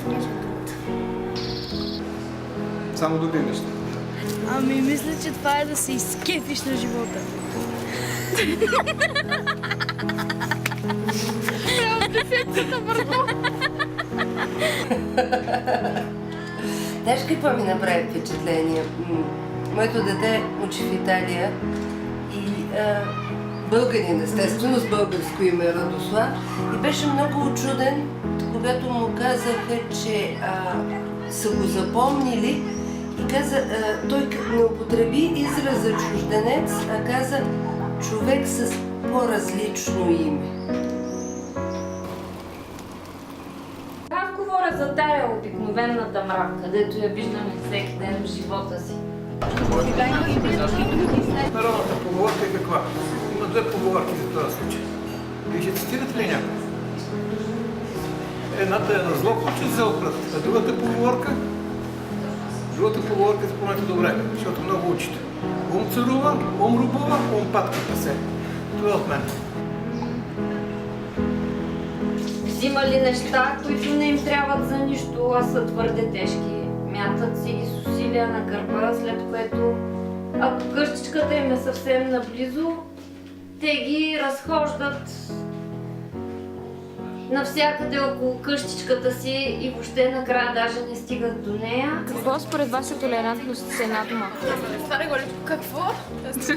книжен труд. Само добри неща. Ами, мисля, че това е да се изкефиш на живота. Прямо дефекцията върху. Знаеш какво ми направи впечатление? Моето дете учи в Италия и българин, естествено, с българско име Радослав. И беше много учуден, когато му казаха, че са го запомнили и каза, той не употреби израза чужденец, а каза човек с по-различно име. Аз говоря за тая обикновената мравка, където я виждаме всеки ден в живота си. Народната поговорка е каква? Има две поговорки за този случай. Вие ще цитирате ли някой? Едната е на зло куче за опрат, а другата поговорка? Другата поговорка запомнете добре, защото много учите. Ум царува, ум рубува, ум патка пасе. Това е от мен. Взимали неща, които не им трябват за нищо, а са твърде тежки. Мятат си ги с усилия на гърба, след което, ако къщичката им е съвсем наблизо, те ги разхождат навсякъде около къщичката си и въобще накрая даже не стигат до нея. Какво според вас е толерантност с една дума? Това не го ли? Какво?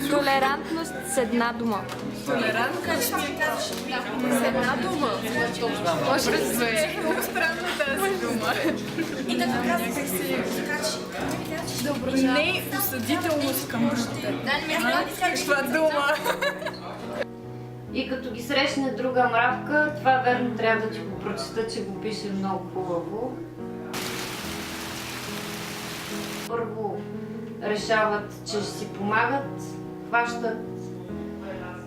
Толерантност с една дума. Толерантност с една дума. Може да е много странна тази дума. И да казвате си, не осъдителност към мъжете. Каква дума? И като ги срещне друга мравка, това верно трябва да ти го прочета, че го пише много хубаво. Първо решават, че ще си помагат, хващат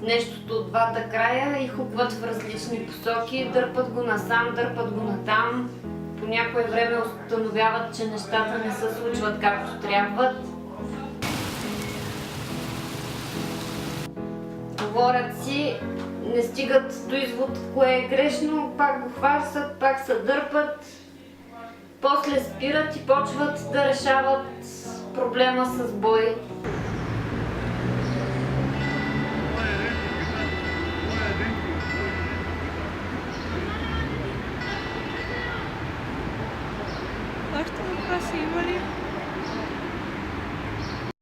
нещото от двата края и хукват в различни посоки, дърпат го насам, дърпат го натам. По някое време установяват, че нещата не се случват както трябват. Говорят си, не стигат до извод кое е грешно, пак го хващат, пак се дърпат, после спират и почват да решават проблема с бой.